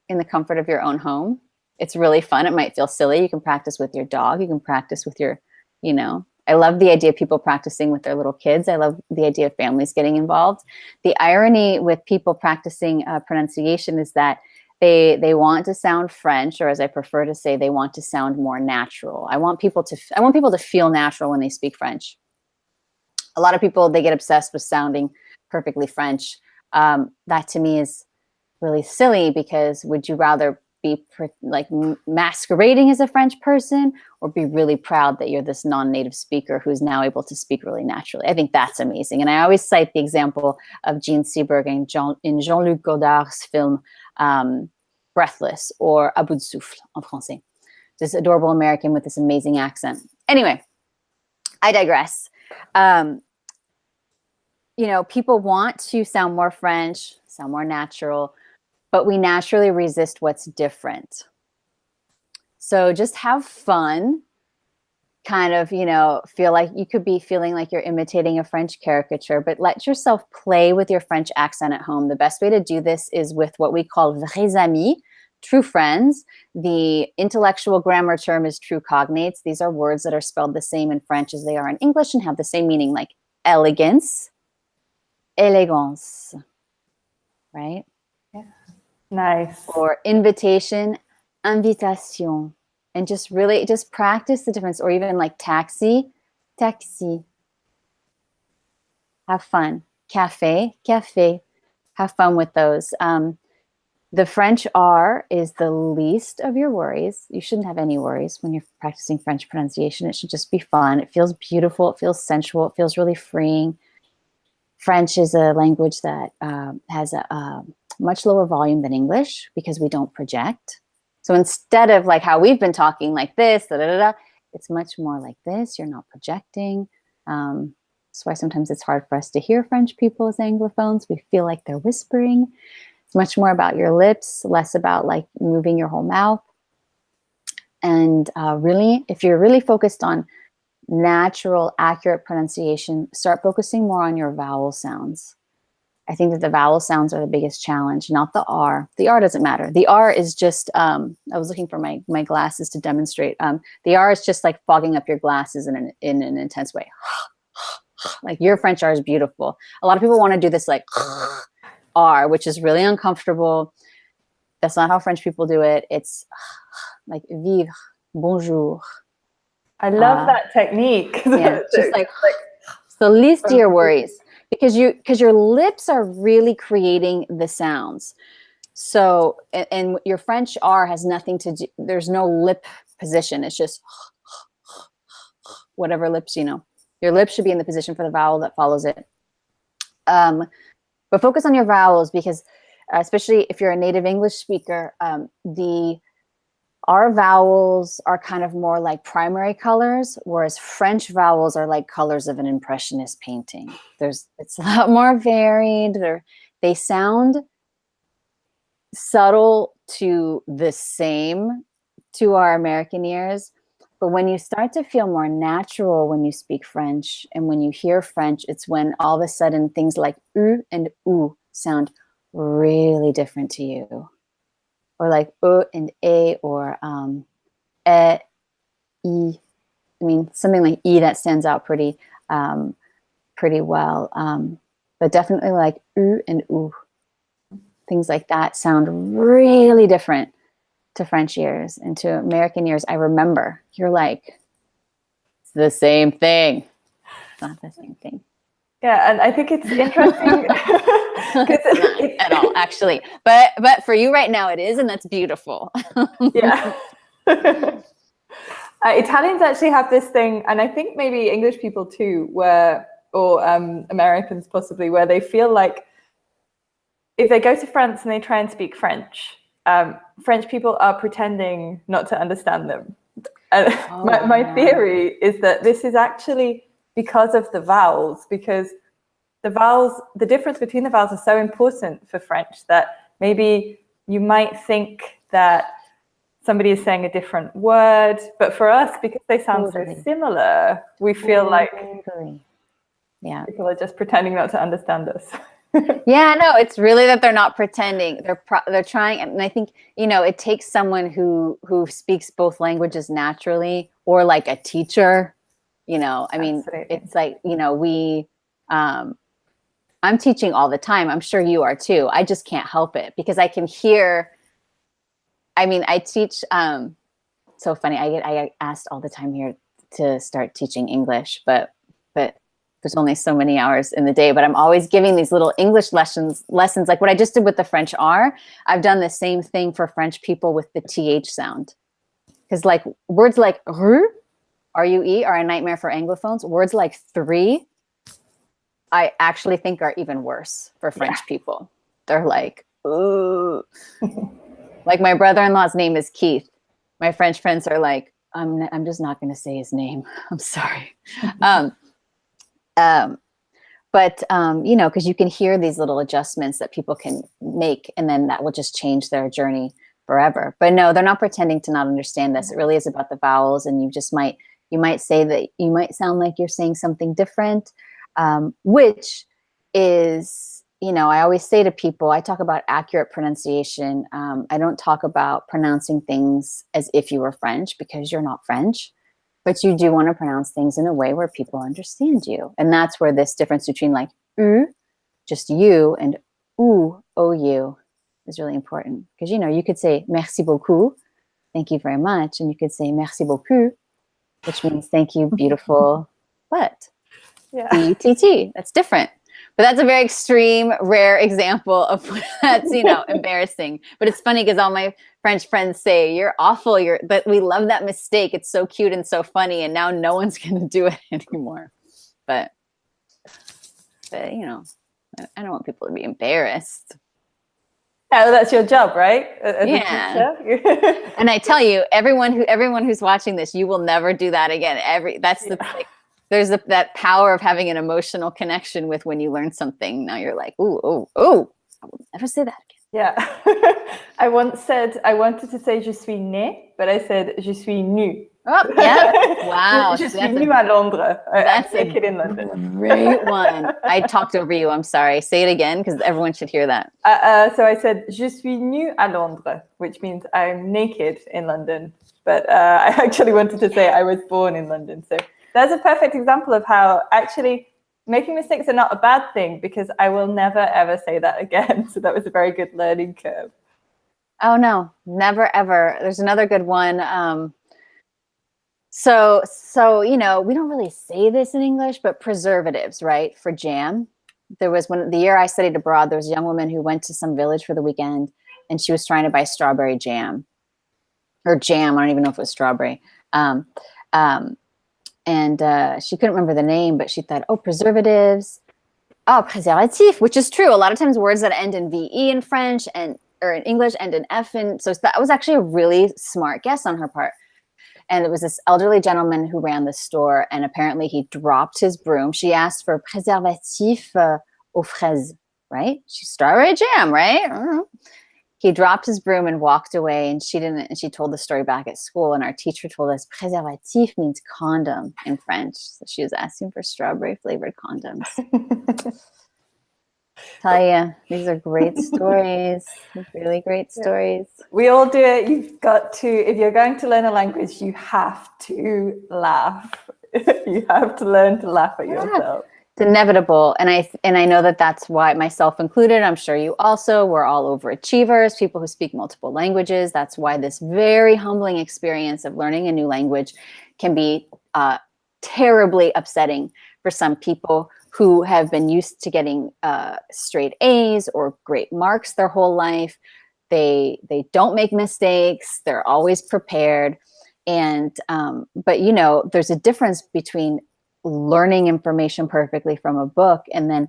in the comfort of your own home. It's really fun. It might feel silly. You can practice with your dog. You can practice with your, you know, I love the idea of people practicing with their little kids. I love the idea of families getting involved. The irony with people practicing pronunciation is that they want to sound French, or as I prefer to say, they want to sound more natural. I want people to feel natural when they speak French. A lot of people, they get obsessed with sounding perfectly French. That to me is really silly, because would you rather be like masquerading as a French person, or be really proud that you're this non-native speaker who's now able to speak really naturally? I think that's amazing. And I always cite the example of Gene Seberg in Jean-Luc Godard's film Breathless, or À bout de souffle en français. This adorable American with this amazing accent. Anyway, I digress. You know, people want to sound more French, sound more natural, but we naturally resist what's different. So just have fun, kind of, you know, feel like you could be feeling like you're imitating a French caricature, but let yourself play with your French accent at home. The best way to do this is with what we call vrais amis, true friends. The intellectual grammar term is true cognates. These are words that are spelled the same in French as they are in English and have the same meaning, like elegance, élégance, right? Yeah. Nice. Or invitation, invitation. And just really just practice the difference. Or even like taxi, taxi. Have fun. Cafe, café. Have fun with those. The French R is the least of your worries. You shouldn't have any worries when you're practicing French pronunciation. It should just be fun. It feels beautiful. It feels sensual. It feels really freeing. French is a language that has a much lower volume than English, because we don't project. So instead of like how we've been talking like this, it's much more like this. You're not projecting. That's why sometimes it's hard for us to hear French people as Anglophones. We feel like they're whispering. It's much more about your lips, less about like moving your whole mouth. And really, if you're really focused on natural, accurate pronunciation, start focusing more on your vowel sounds. I think that the vowel sounds are the biggest challenge, not the R. The R doesn't matter. The R is just, I was looking for my glasses to demonstrate. The R is just like fogging up your glasses in an intense way. Like your French R is beautiful. A lot of people want to do this like R, which is really uncomfortable. That's not how French people do it. It's like vivre, bonjour. I love that technique. Yeah, just like it's the least of your worries, because your lips are really creating the sounds. So, and your French R has nothing to do, there's no lip position. It's just whatever lips, you know, your lips should be in the position for the vowel that follows it. But focus on your vowels, because especially if you're a native English speaker, our vowels are kind of more like primary colors, whereas French vowels are like colors of an impressionist painting. It's a lot more varied. They sound subtle to the same to our American ears, but when you start to feel more natural when you speak French and when you hear French, it's when all of a sudden things like U and OO sound really different to you. Or like and A, or e, I. I mean, something like E that stands out pretty well. But definitely like U and oo. Things like that sound really different to French ears, and to American ears. I remember you're like, it's the same thing. It's not the same thing. Yeah, and I think it's interesting. Not at all, actually. But for you right now, it is, and that's beautiful. Yeah. Italians actually have this thing, and I think maybe English people too, or Americans possibly, where they feel like if they go to France and they try and speak French, French people are pretending not to understand them. My theory is that this is actually because of the vowels, because the difference between the vowels is so important for French that maybe you might think that somebody is saying a different word, but for us, because they sound so similar, we feel like people are just pretending not to understand us. Yeah, no, it's really that they're not pretending. They're trying, and I think, you know, it takes someone who speaks both languages naturally, or like a teacher. You know, I mean, it's like, you know, I'm teaching all the time. I'm sure you are too. I just can't help it because I can hear. I mean, I teach. So funny. I get asked all the time here to start teaching English, but there's only so many hours in the day. But I'm always giving these little English lessons. Like what I just did with the French R. I've done the same thing for French people with the TH sound, because like words like rue, R-U-E, are a nightmare for Anglophones. Words like three, I actually think are even worse for French people. They're like, ooh. Like my brother-in-law's name is Keith. My French friends are like, I'm just not going to say his name. I'm sorry. But you know, because you can hear these little adjustments that people can make, and then that will just change their journey forever. But no, they're not pretending to not understand us. It really is about the vowels, and you might say that you might sound like you're saying something different, which is, you know, I always say to people, I talk about accurate pronunciation. I don't talk about pronouncing things as if you were French, because you're not French, but you do want to pronounce things in a way where people understand you. And that's where this difference between like just you, and ou is really important. Because, you know, you could say merci beaucoup, thank you very much, and you could say merci beaucoup, which means thank you, beautiful butt. B-U-T-T. That's different. But that's a very extreme, rare example of that's, you know, embarrassing. But it's funny because all my French friends say, you're awful. But we love that mistake. It's so cute and so funny. And now no one's going to do it anymore. But, you know, I don't want people to be embarrassed. Oh, that's your job, right? As yeah. And I tell you, everyone who's watching this, you will never do that again. That's the thing. There's that power of having an emotional connection with when you learn something. Now you're like, oh, I will never say that again. Yeah. I once said, I wanted to say je suis née, but I said je suis nue. Oh, yeah. Wow. Je suis nue à Londres. That's a naked in London. Great one. I talked over you. I'm sorry. Say it again, because everyone should hear that. So I said je suis nue à Londres, which means I'm naked in London. But I actually wanted to say I was born in London. So there's a perfect example of how actually making mistakes are not a bad thing, because I will never, ever say that again. So that was a very good learning curve. Oh, no, never, ever. There's another good one. So, you know, we don't really say this in English, but preservatives, right? For jam. There was the year I studied abroad, there was a young woman who went to some village for the weekend, and she was trying to buy strawberry jam. Or jam, I don't even know if it was strawberry. And she couldn't remember the name, but she thought, oh, preservatives. Oh, préservatif, which is true. A lot of times words that end in VE in French or in English end in F. And so that was actually a really smart guess on her part. And it was this elderly gentleman who ran the store, and apparently he dropped his broom. She asked for préservatif aux fraises, right? She's strawberry jam, right? He dropped his broom and walked away, and she didn't. And she told the story back at school, and our teacher told us préservatif means condom in French. So she was asking for strawberry flavored condoms. Tell you, these are great stories. Really great stories. We all do it. You've got to, if you're going to learn a language, you have to laugh. You have to learn to laugh at yourself. It's inevitable. And I know that's why, myself included, I'm sure you also, we're all overachievers, people who speak multiple languages. That's why this very humbling experience of learning a new language can be terribly upsetting for some people who have been used to getting straight A's or great marks their whole life. They don't make mistakes. They're always prepared. And but, you know, there's a difference between learning information perfectly from a book and then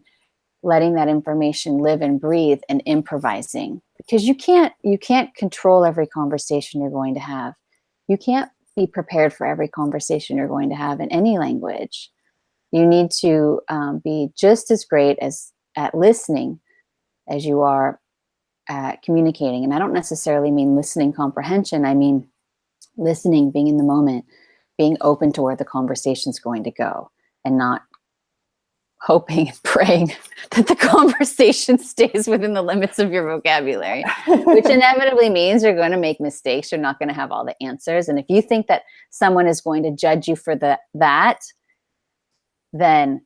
letting that information live and breathe and improvising, because you can't control every conversation you're going to have. You can't be prepared for every conversation you're going to have in any language. You need to be just as great at listening as you are at communicating. And I don't necessarily mean listening comprehension. I mean listening, being in the moment, being open to where the conversation's going to go, and not hoping and praying that the conversation stays within the limits of your vocabulary, which inevitably means you're going to make mistakes. You're not going to have all the answers. And if you think that someone is going to judge you for that, then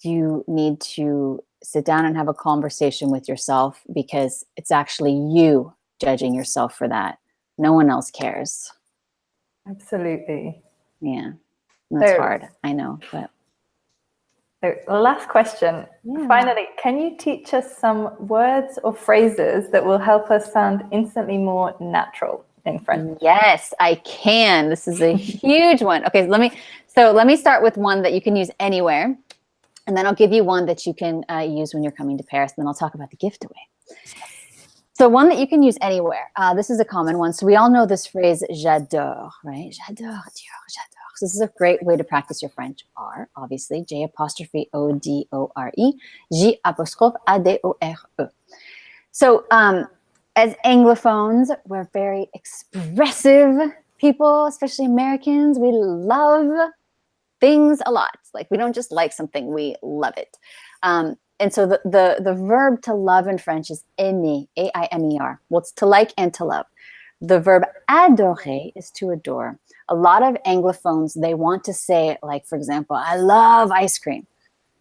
you need to sit down and have a conversation with yourself, because it's actually you judging yourself for that. No one else cares. Absolutely. Yeah. That's hard. I know, but. So last question. Yeah. Finally, can you teach us some words or phrases that will help us sound instantly more natural in French? Yes, I can. This is a huge one. Okay, let me start with one that you can use anywhere, and then I'll give you one that you can use when you're coming to Paris, and then I'll talk about the gift away. So one that you can use anywhere. This is a common one. So we all know this phrase, j'adore, right? J'adore, j'adore. So this is a great way to practice your French. R, obviously, J''O''O''R''E, J''A''A''D''O''R''E. So as Anglophones, we're very expressive people, especially Americans. We love things a lot. Like, we don't just like something, we love it. And so the verb to love in French is aimer, A-I-M-E-R. Well, it's to like and to love. The verb adorer is to adore. A lot of Anglophones, they want to say, like, for example, I love ice cream.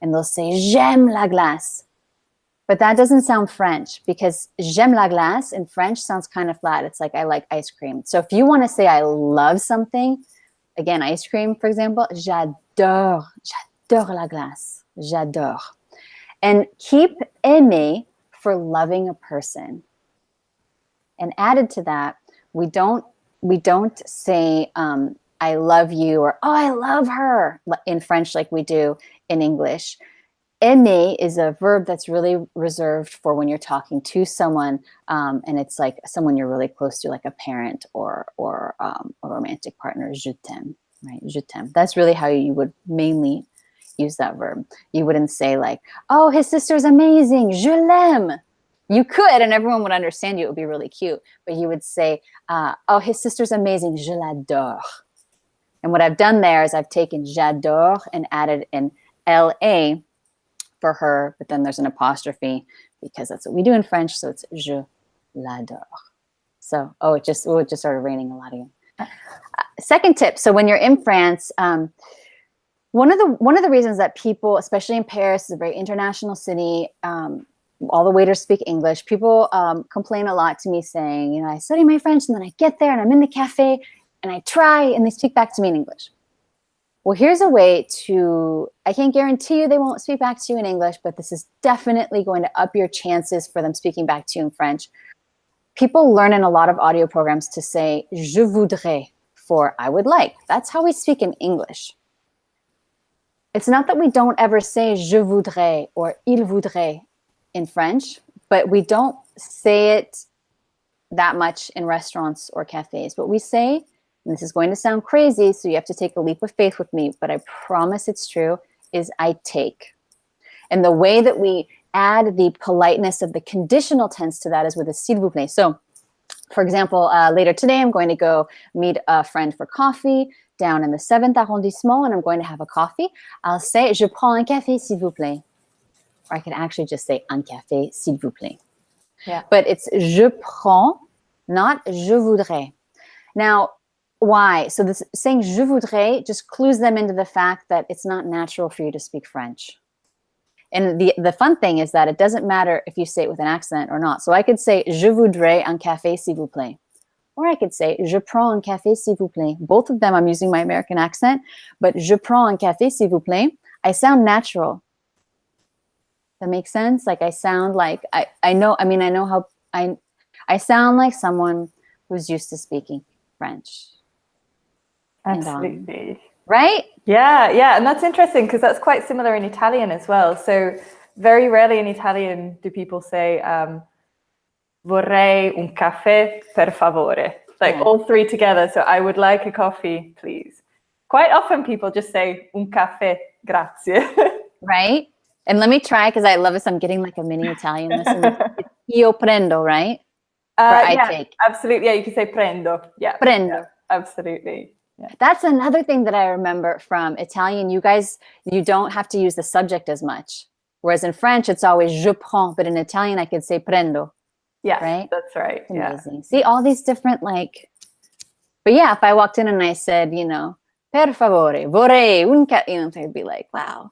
And they'll say, j'aime la glace. But that doesn't sound French, because j'aime la glace in French sounds kind of flat. It's like, I like ice cream. So if you want to say I love something, again, ice cream, for example, j'adore la glace. J'adore. And keep aimer for loving a person. And added to that, we don't say I love you, or oh, I love her in French like we do in English. Aimer is a verb that's really reserved for when you're talking to someone, and it's like someone you're really close to, like a parent or a romantic partner. Je t'aime, right? Je t'aime. That's really how you would mainly use that verb. You wouldn't say like, oh, his sister's amazing, je l'aime. You could, and everyone would understand you. It would be really cute. But you would say, oh, his sister's amazing, je l'adore. And what I've done there is I've taken j'adore and added an L-A for her, but then there's an apostrophe, because that's what we do in French. So it's je l'adore. So, it just started raining a lot again. Second tip. So when you're in France, one of the reasons that people, especially in Paris, is a very international city, all the waiters speak English. People complain a lot to me saying, I study my French, and then I get there and I'm in the cafe and I try and they speak back to me in English. Well, here's a way I can't guarantee you they won't speak back to you in English, but this is definitely going to up your chances for them speaking back to you in French. People learn in a lot of audio programs to say je voudrais for I would like. That's how we speak in English. It's not that we don't ever say je voudrais or il voudrait in French, but we don't say it that much in restaurants or cafes. What we say, and this is going to sound crazy, so you have to take a leap of faith with me, but I promise it's true, is I take. And the way that we add the politeness of the conditional tense to that is with a s'il vous plaît. So, for example, later today, I'm going to go meet a friend for coffee down in the 7th arrondissement, and I'm going to have a coffee. I'll say, je prends un café, s'il vous plaît. Or I can actually just say un café, s'il vous plaît. Yeah. But it's je prends, not je voudrais. Now, why? So this saying je voudrais just clues them into the fact that it's not natural for you to speak French. And the fun thing is that it doesn't matter if you say it with an accent or not. So I could say je voudrais un café, s'il vous plaît. Or I could say je prends un café, s'il vous plaît. Both of them I'm using my American accent, but je prends un café, s'il vous plaît, I sound natural. That makes sense? Like I sound like I sound like someone who's used to speaking French. Absolutely. Right? Yeah, and that's interesting because that's quite similar in Italian as well. So very rarely in Italian do people say vorrei un caffè per favore, like all three together. So I would like a coffee, please. Quite often people just say un caffè, grazie. Right? And let me try because I love this. I'm getting like a mini Italian lesson. It's io prendo, right? I take. Absolutely. Yeah, you can say prendo. Yeah. Prendo. Yeah, absolutely. Yeah. That's another thing that I remember from Italian. You guys, you don't have to use the subject as much. Whereas in French, it's always je prends, but in Italian, I could say prendo. Yeah, right? That's right. It's amazing. See, all these different but yeah, if I walked in and I said, per favore, vorrei un they'd be like, wow.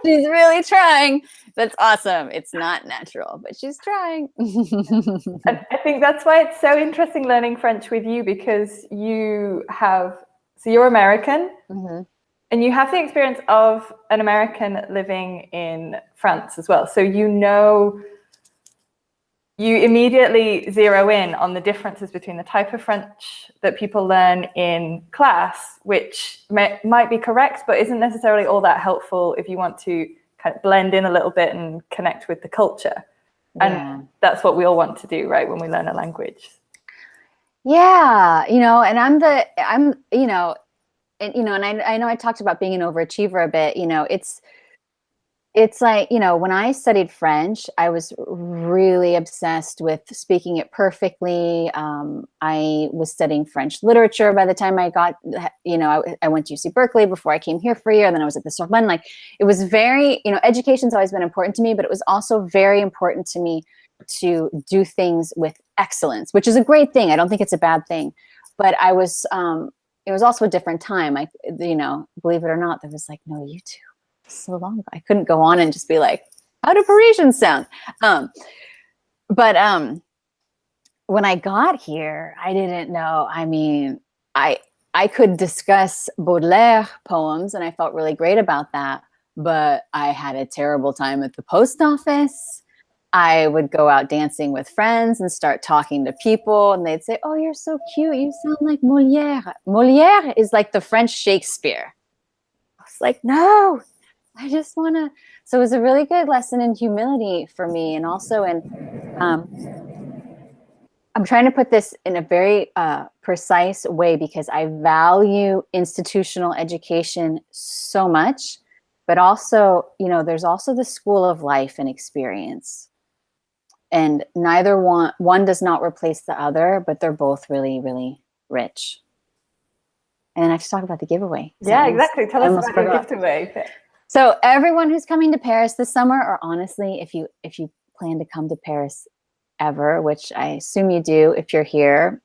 She's really trying. That's awesome. It's not natural, but she's trying. And I think that's why it's so interesting learning French with you, because you're American, and you have the experience of an American living in France as well. So you immediately zero in on the differences between the type of French that people learn in class, which might be correct, but isn't necessarily all that helpful if you want to kind of blend in a little bit and connect with the culture. And that's what we all want to do, right, when we learn a language. Yeah, and I know I talked about being an overachiever a bit. It's like, when I studied French, I was really obsessed with speaking it perfectly. I was studying French literature by the time I got, I went to UC Berkeley before I came here for a year. And then I was at the Sorbonne. Like, it was very, education's always been important to me, but it was also very important to me to do things with excellence, which is a great thing. I don't think it's a bad thing. But it was also a different time. Believe it or not, there was no YouTube. So long ago. I couldn't go on and just be like, how do Parisians sound? But when I got here, I didn't know. I mean, I could discuss Baudelaire poems and I felt really great about that, but I had a terrible time at the post office. I would go out dancing with friends and start talking to people and they'd say, oh, you're so cute. You sound like Molière. Molière is like the French Shakespeare. I was like, no. I just want to. So it was a really good lesson in humility for me. And also I'm trying to put this in a very precise way because I value institutional education so much, but also, there's also the school of life and experience. And neither one does not replace the other, but they're both really, really rich. And then I just talk about the giveaway. Yeah, exactly. Tell us about your giveaway. So everyone who's coming to Paris this summer, or honestly, if you plan to come to Paris ever, which I assume you do if you're here,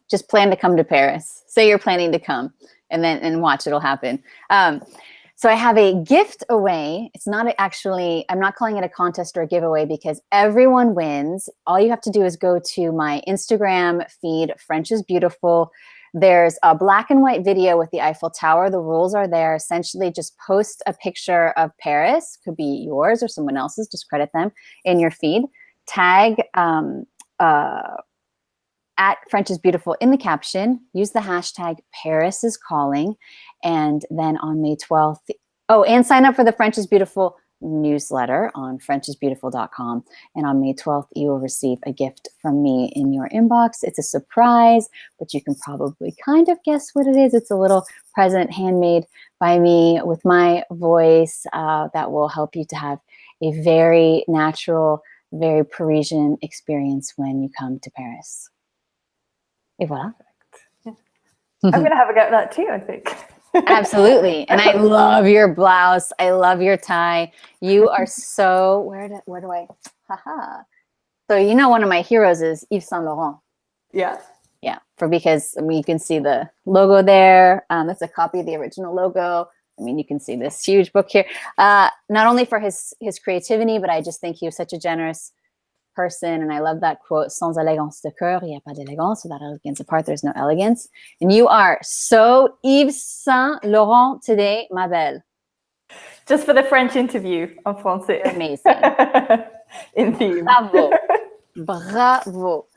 just plan to come to Paris. Say you're planning to come and watch, it'll happen. So I have a gift away. It's not actually, I'm not calling it a contest or a giveaway because everyone wins. All you have to do is go to my Instagram feed, French is Beautiful. There's a black and white video with the Eiffel Tower. The rules are there. Essentially, just post a picture of Paris, could be yours or someone else's, just credit them in your feed. Tag at French is Beautiful in the caption. Use the hashtag Paris is Calling. And then on May 12th, and sign up for the French is Beautiful newsletter on FrenchIsBeautiful.com. And on May 12th, you will receive a gift from me in your inbox. It's a surprise, but you can probably kind of guess what it is. It's a little present handmade by me with my voice that will help you to have a very natural, very Parisian experience when you come to Paris. Et voilà. Yeah. I'm going to have a go at that too, I think. Absolutely. And I love your blouse. I love your tie. You are so, where do I, haha. So, one of my heroes is Yves Saint Laurent. Yeah. Yeah. Because you can see the logo there. That's a copy of the original logo. You can see this huge book here. Not only for his creativity, but I just think he was such a generous person. And I love that quote, sans élégance de cœur, il n'y a pas d'élégance. Without elegance of heart, there's no elegance. And you are so Yves Saint Laurent today, ma belle. Just for the French interview en français. You're amazing. In theme. Bravo. Bravo.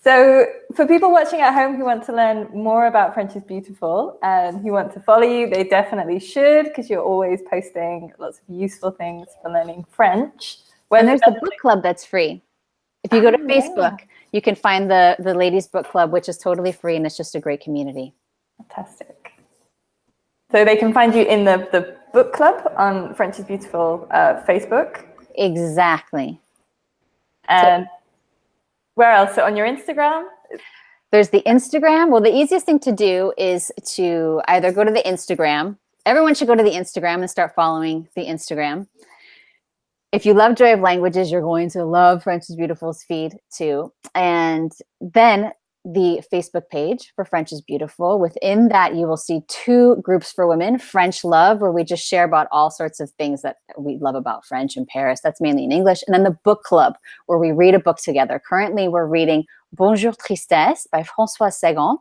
So for people watching at home who want to learn more about French is Beautiful and who want to follow you, they definitely should, because you're always posting lots of useful things for learning French. And there's the book club that's free. If you go to Facebook, you can find the ladies book club, which is totally free, and it's just a great community. Fantastic. So they can find you in the book club on French is Beautiful Facebook. Exactly. And where else? So on your Instagram? There's the Instagram. Well, the easiest thing to do is to either go to the Instagram. Everyone should go to the Instagram and start following the Instagram. If you love Joy of Languages, you're going to love French is Beautiful's feed too. And then the Facebook page for French is Beautiful. Within that, you will see 2 groups for women, French Love, where we just share about all sorts of things that we love about French in Paris. That's mainly in English. And then the book club, where we read a book together. Currently, we're reading Bonjour Tristesse by Françoise Sagan.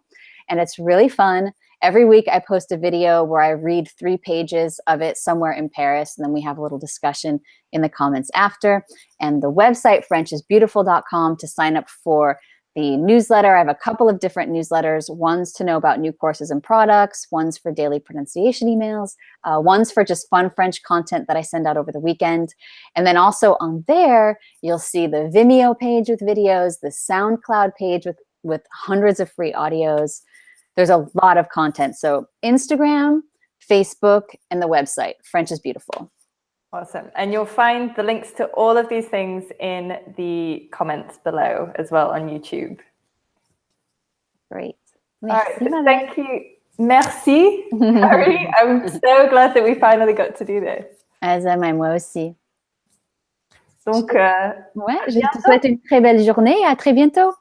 And it's really fun. Every week I post a video where I read 3 pages of it somewhere in Paris. And then we have a little discussion in the comments after. And the website, FrenchIsBeautiful.com, to sign up for the newsletter. I have a couple of different newsletters, ones to know about new courses and products, ones for daily pronunciation emails, ones for just fun French content that I send out over the weekend. And then also on there, you'll see the Vimeo page with videos, the SoundCloud page with hundreds of free audios. There's a lot of content. So Instagram, Facebook, and the website, French is Beautiful. Awesome. And you'll find the links to all of these things in the comments below as well on YouTube. Great. Merci, all right. Thank you. Merci, Carrie. I'm so glad that we finally got to do this. Moi aussi. Donc, ouais, je te souhaite une très belle journée et à très bientôt.